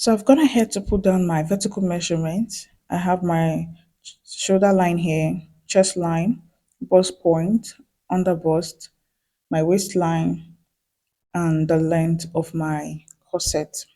So I've gone ahead to put down my vertical measurement. I have my shoulder line here, chest line, bust point, under bust, my waistline, and the length of my corset.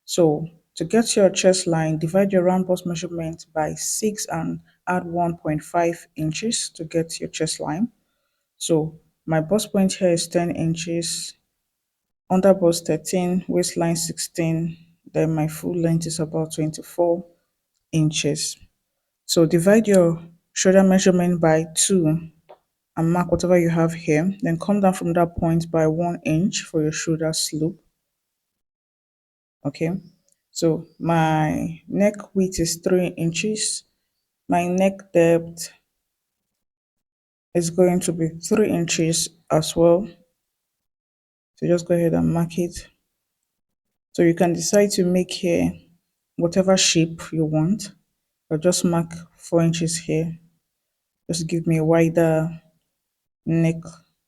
So to get your chest line, divide your round bust measurement by 6 and add 1.5 inches to get your chest line. So my bust point here is 10 inches, under bust 13, waistline 16, then my full length is about 24 inches. So divide your shoulder measurement by 2 and mark whatever you have here. Then come down from that point by 1 inch for your shoulder slope. Okay. So my neck width is 3 inches. My neck depth is going to be 3 inches as well. So just go ahead and mark it. So you can decide to make here whatever shape you want, or just mark 4 inches here. Just give me a wider neck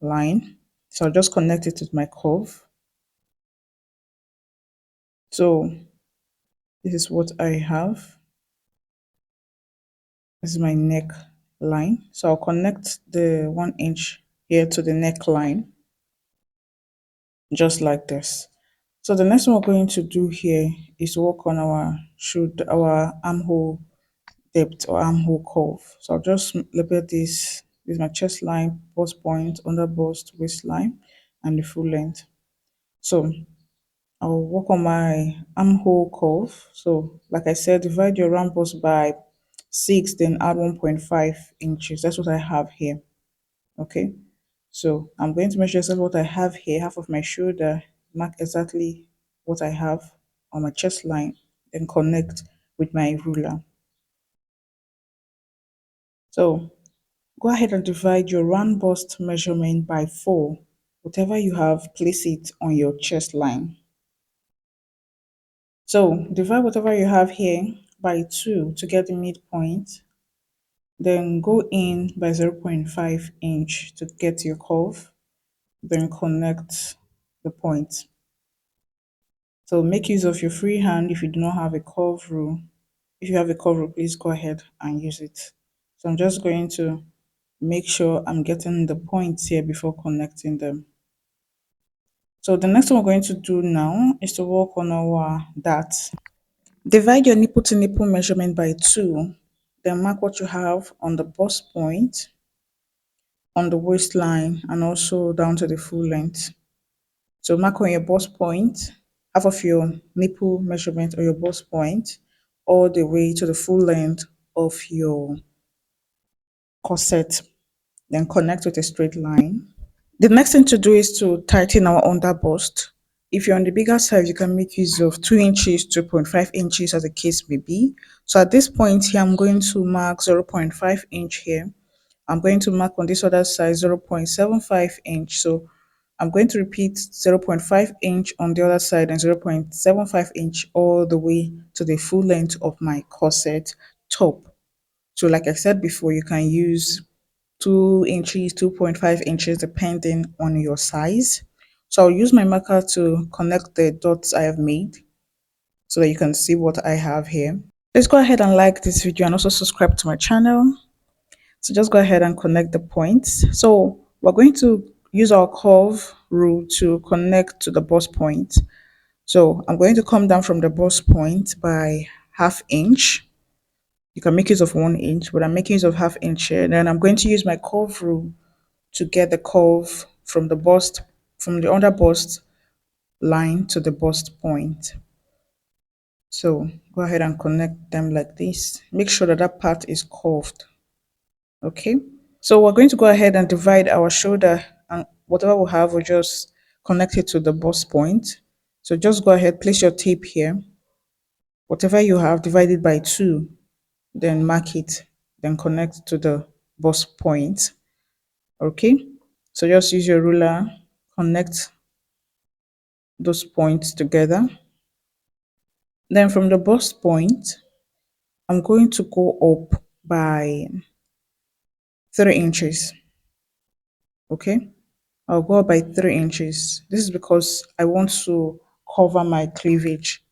line. So I'll just connect it with my curve. So this is what I have. This is my neck line. So I'll connect the 1 inch here to the neckline, just like this. So the next one we're going to do here is work on our armhole depth or armhole curve. So I'll just label this. This is my chest line, bust point, under bust, waistline, and the full length. So I'll work on my armhole curve. So like I said, divide your round bust by 6, then add 1.5 inches. That's what I have here. Okay. So I'm going to measure exactly what I have here, half of my shoulder, mark exactly what I have on my chest line, then connect with my ruler. So go ahead and divide your round bust measurement by 4. Whatever you have, place it on your chest line. So divide whatever you have here by 2 to get the midpoint. Then go in by 0.5 inch to get your curve. Then connect the point. So make use of your free hand if you do not have a curve rule. If you have a curve rule, please go ahead and use it. So I'm just going to make sure I'm getting the points here before connecting them. So the next one we're going to do now is to work on our darts. Divide your nipple to nipple measurement by 2, then mark what you have on the bust point, on the waistline, and also down to the full length. So mark on your bust point, half of your nipple measurement or your bust point, all the way to the full length of your corset. Then connect with a straight line. The next thing to do is to tighten our under bust. If you're on the bigger side, you can make use of 2 inches, 2.5 inches as the case may be. So at this point here, I'm going to mark 0.5 inch here. I'm going to mark on this other side 0.75 inch. So I'm going to repeat 0.5 inch on the other side and 0.75 inch all the way to the full length of my corset top. So like I said before, you can use 2 inches, 2.5 inches, depending on your size. So I'll use my marker to connect the dots I have made so that you can see what I have here. Let's go ahead and like this video and also subscribe to my channel. So just go ahead and connect the points. So we're going to use our curve rule to connect to the bust point. So I'm going to come down from the bust point by ½ inch. You can make use of 1 inch, but I'm making use of ½ inch here. Then I'm going to use my curve rule to get the curve from the bust, from the under bust line to the bust point. So go ahead and connect them like this. Make sure that that part is curved. Okay. So we're going to go ahead and divide our shoulder, and whatever we have, we'll just connect it to the bust point. So just go ahead, place your tape here. Whatever you have, divide it by 2, then mark it, then connect to the bust point. Okay. So just use your ruler, connect those points together. Then from the bust point, I'm going to go up by 3 inches. Okay. I'll go up by 3 inches. This is because I want to cover my cleavage.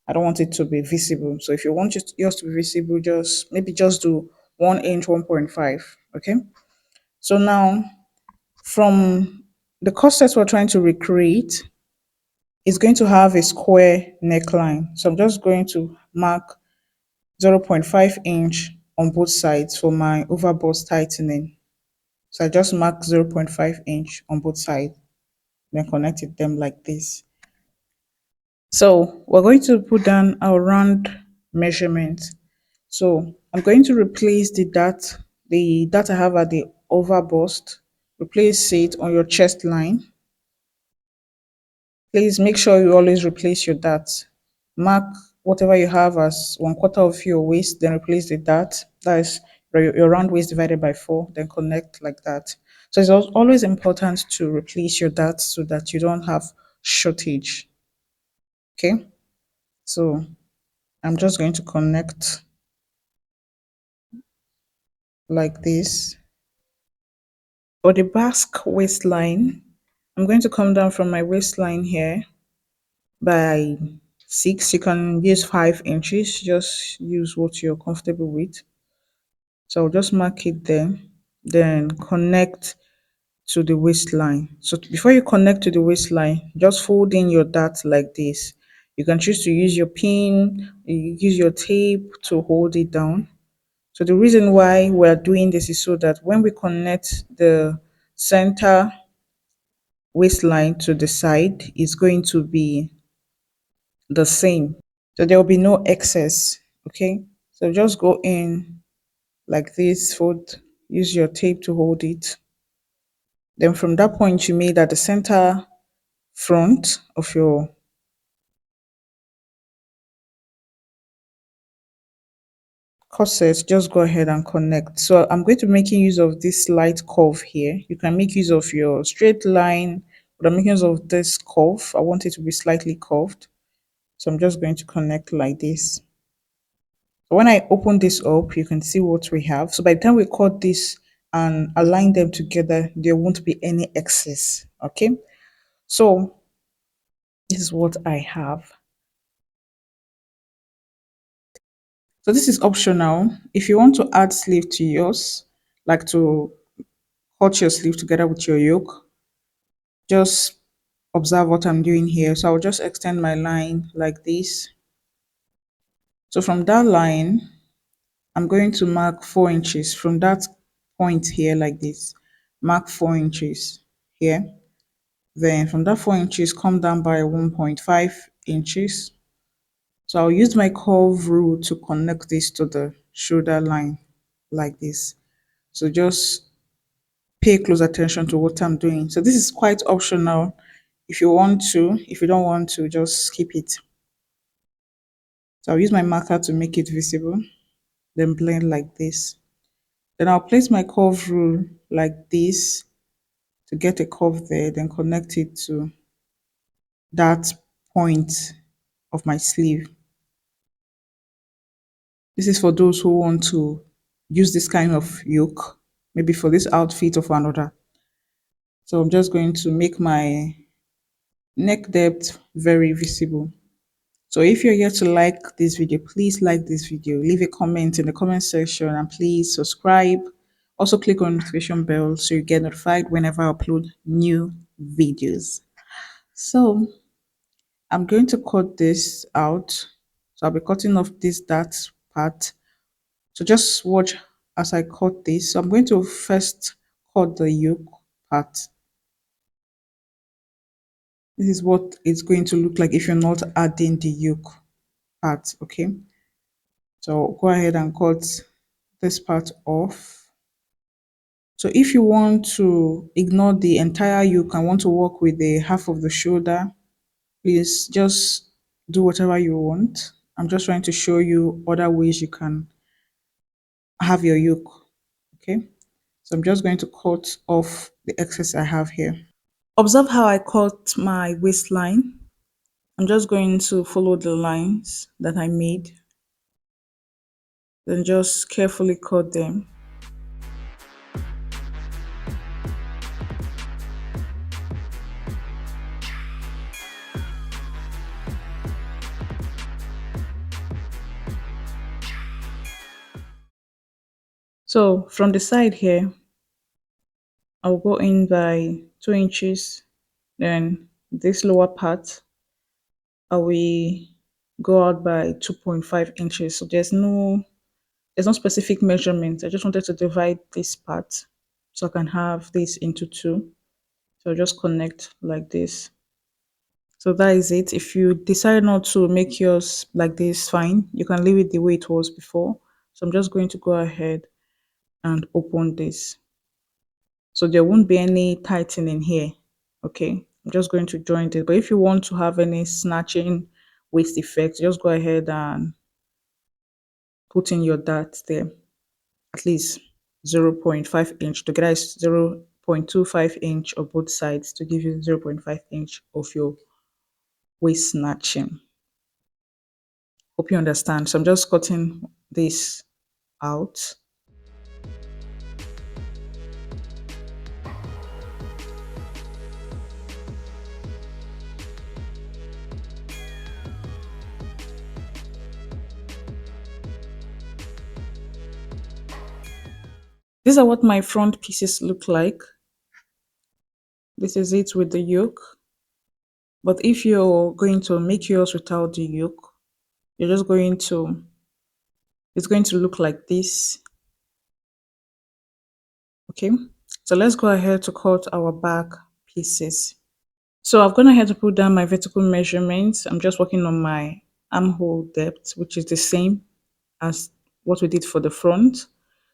I don't want it to be visible. So if you want yours to be visible, just do 1 inch, 1.5. Okay. So now from the corset we're trying to recreate is going to have a square neckline. So I'm just going to mark 0.5 inch on both sides for my overbust tightening. So I just mark 0.5 inch on both sides, then connected them like this. So we're going to put down our round measurement. So I'm going to replace the dart I have at the overbust, replace it on your chest line. Please make sure you always replace your dart. Mark whatever you have as 1/4 of your waist, then replace the dart. That is your round waist divided by 4, then connect like that. So it's always important to replace your dart so that you don't have shortage. Okay, so I'm just going to connect like this. For the Basque waistline, I'm going to come down from my waistline here by 6. You can use 5 inches, just use what you're comfortable with. So I'll just mark it there, then connect to the waistline. So before you connect to the waistline, just fold in your dart like this. You can choose to use your pin, you use your tape to hold it down. So the reason why we're doing this is so that when we connect the center waistline to the side, it's going to be the same. So there will be no excess. Okay. So just go in like this, fold, use your tape to hold it. Then from that point you made at the center front of your corset, just go ahead and connect. So I'm going to be making use of this slight curve here. You can make use of your straight line, but I'm making use of this curve. I want it to be slightly curved. So I'm just going to connect like this. When I open this up, you can see what we have. So by the time we cut this and align them together, there won't be any excess. Okay. So this is what I have. So this is optional. If you want to add sleeve to yours, like to cut your sleeve together with your yoke, just observe what I'm doing here. So I'll just extend my line like this. So from that line, I'm going to mark 4 inches from that point here like this. Mark 4 inches here. Then from that 4 inches, come down by 1.5 inches. So I'll use my curve rule to connect this to the shoulder line like this. So just pay close attention to what I'm doing. So this is quite optional. If you want to, if you don't want to, just skip it. So I'll use my marker to make it visible, then blend like this. Then I'll place my curve rule like this to get a curve there, then connect it to that point of my sleeve. This is for those who want to use this kind of yoke, maybe for this outfit or for another. So I'm just going to make my neck depth very visible. So if you're here to like this video, please like this video, leave a comment in the comment section, and please subscribe. Also click on the notification bell so you get notified whenever I upload new videos. So I'm going to cut this out. So I'll be cutting off that part. So just watch as I cut this. So I'm going to first cut the yoke part. This is what it's going to look like if you're not adding the yoke part. Okay. So go ahead and cut this part off. So if you want to ignore the entire yoke and want to work with the half of the shoulder, please just do whatever you want. I'm just trying to show you other ways you can have your yoke. Okay. So I'm just going to cut off the excess I have here. Observe how I cut my waistline. I'm just going to follow the lines that I made. Then just carefully cut them. So from the side here, I'll go in by 2 inches. Then this lower part, I will go out by 2.5 inches. So there's no specific measurement. I just wanted to divide this part so I can have this into two. So just connect like this. So that is it. If you decide not to make yours like this, fine. You can leave it the way it was before. So I'm just going to go ahead and open this. So there won't be any tightening here. Okay. I'm just going to join it. But if you want to have any snatching waist effect, just go ahead and put in your dart there. At least 0.5 inch to get 0.25 inch of both sides to give you 0.5 inch of your waist snatching. Hope you understand. So I'm just cutting this out. These are what my front pieces look like. This is it with the yoke. But if you're going to make yours without the yoke, you're just going to, it's going to look like this. Okay. So let's go ahead to cut our back pieces. So I've gone ahead to put down my vertical measurements. I'm just working on my armhole depth, which is the same as what we did for the front.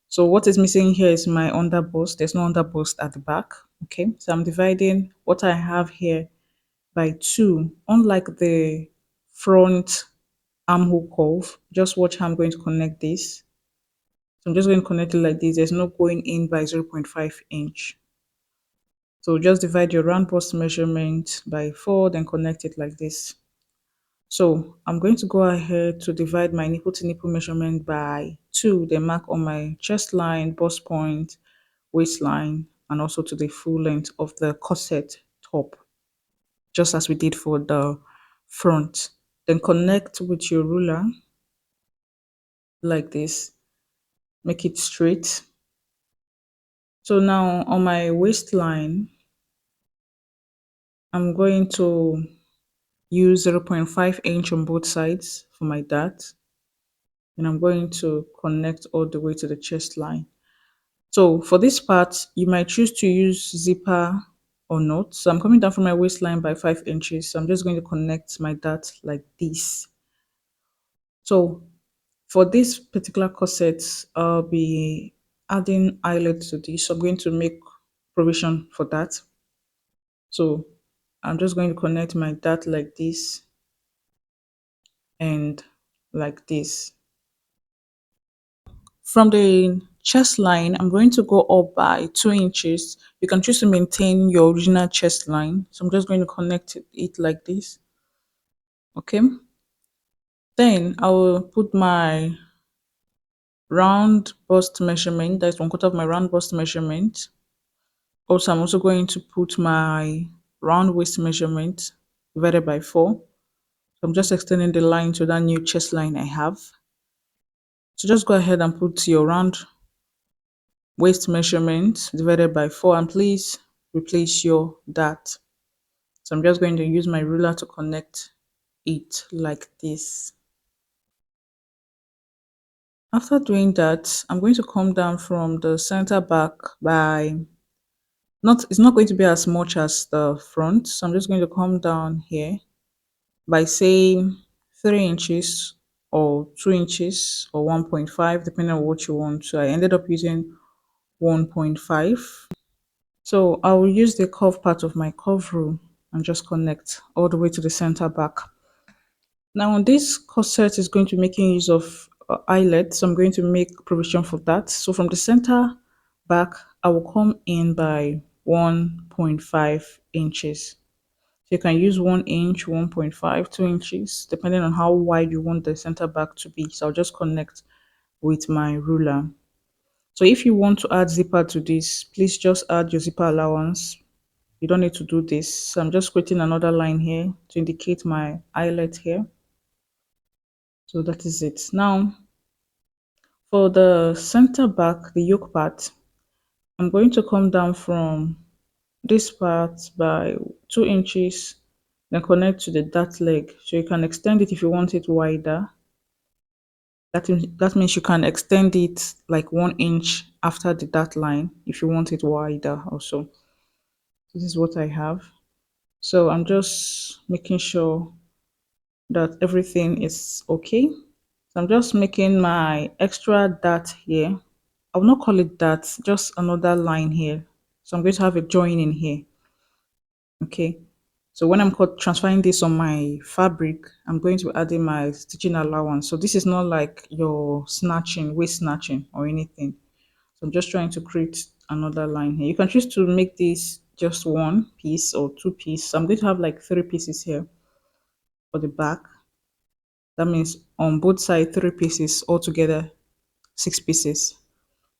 So what is missing here is my underbust. There's no underbust at the back. Okay, so I'm dividing what I have here by two. Unlike the front armhole curve, just watch how I'm going to connect this. So I'm just going to connect it like this. There's no going in by 0.5 inch. So just divide your round bust measurement by 4, then connect it like this. So I'm going to go ahead to divide my nipple to nipple measurement by 2, then mark on my chest line, bust point, waistline, and also to the full length of the corset top, just as we did for the front. Then connect with your ruler like this, make it straight. So now on my waistline, I'm going to use 0.5 inch on both sides for my dart. And I'm going to connect all the way to the chest line. So for this part, you might choose to use zipper or not. So I'm coming down from my waistline by 5 inches. So I'm just going to connect my dart like this. So for this particular corset, I'll be adding eyelet to this. So I'm going to make provision for that. So I'm just going to connect my dart like this and like this. From the chest line, I'm going to go up by 2 inches. You can choose to maintain your original chest line. So I'm just going to connect it like this. Okay. Then I will put my round bust measurement. That's 1/4 of my round bust measurement. Also, I'm also going to put my round waist measurement divided by 4. So I'm just extending the line to that new chest line I have. So just go ahead and put your round waist measurement divided by 4 and please replace your dart. So I'm just going to use my ruler to connect it like this. After doing that, I'm going to come down from the center back by it's not going to be as much as the front. So I'm just going to come down here by saying 3 inches or 2 inches or 1.5 depending on what you want. So I ended up using 1.5. So I will use the curve part of my curve rule and just connect all the way to the center back. Now this corset is going to be making use of eyelet, so I'm going to make provision for that. So from the center back, I will come in by 1.5 inches. So you can use 1 inch, 1.5, 2 inches, depending on how wide you want the center back to be. So I'll just connect with my ruler. So if you want to add zipper to this, please just add your zipper allowance. You don't need to do this. So I'm just creating another line here to indicate my eyelet here. So that is it. Now, For the center back, the yoke part, I'm going to come down from this part by 2 inches, then connect to the dart leg. So you can extend it if you want it wider. That means you can extend it like 1 inch after the dart line if you want it wider also. This is what I have. So I'm just making sure that everything is okay. So I'm just making my extra dart here. I will not call it dart, just another line here. So I'm going to have a join in here. Okay. So when I'm transferring this on my fabric, I'm going to be adding my stitching allowance. So this is not like your snatching, waist snatching or anything. So I'm just trying to create another line here. You can choose to make this just one piece or two pieces. So I'm going to have like 3 pieces here for the back. That means on both sides, 3 pieces, altogether 6 pieces.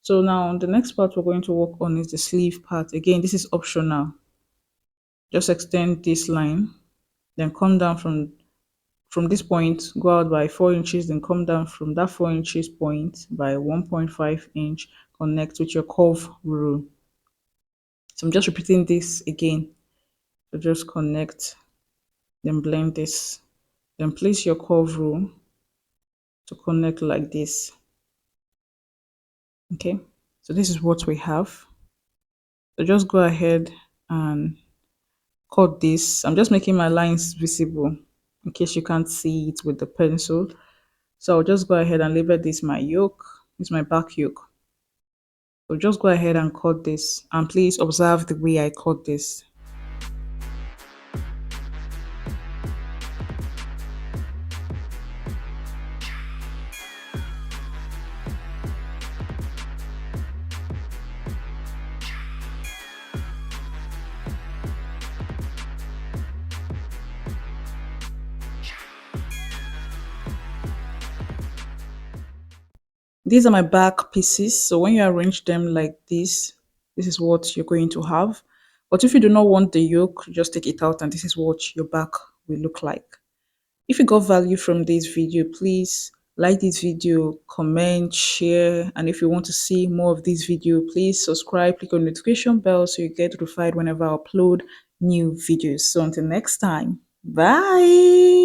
So now the next part we're going to work on is the sleeve part. Again, this is optional. Just extend this line, then come down from this point, go out by 4 inches, then come down from that 4 inches point by 1.5 inch, connect with your curve rule. So I'm just repeating this again. So just connect, then blend this, then place your curve rule to connect like this. Okay, so this is what we have. So just go ahead and cut this. I'm just making my lines visible in case you can't see it with the pencil. So I'll just go ahead and label this my yoke. It's my back yoke. So just go ahead and cut this, and please observe the way I cut this. These are my back pieces. So when you arrange them like this is what you're going to have. But if you do not want the yoke, just take it out and this is what your back will look like. If you got value from this video, please like this video, comment, share, and if you want to see more of this video, please subscribe, click on the notification bell so you get notified whenever I upload new videos. So until next time, bye.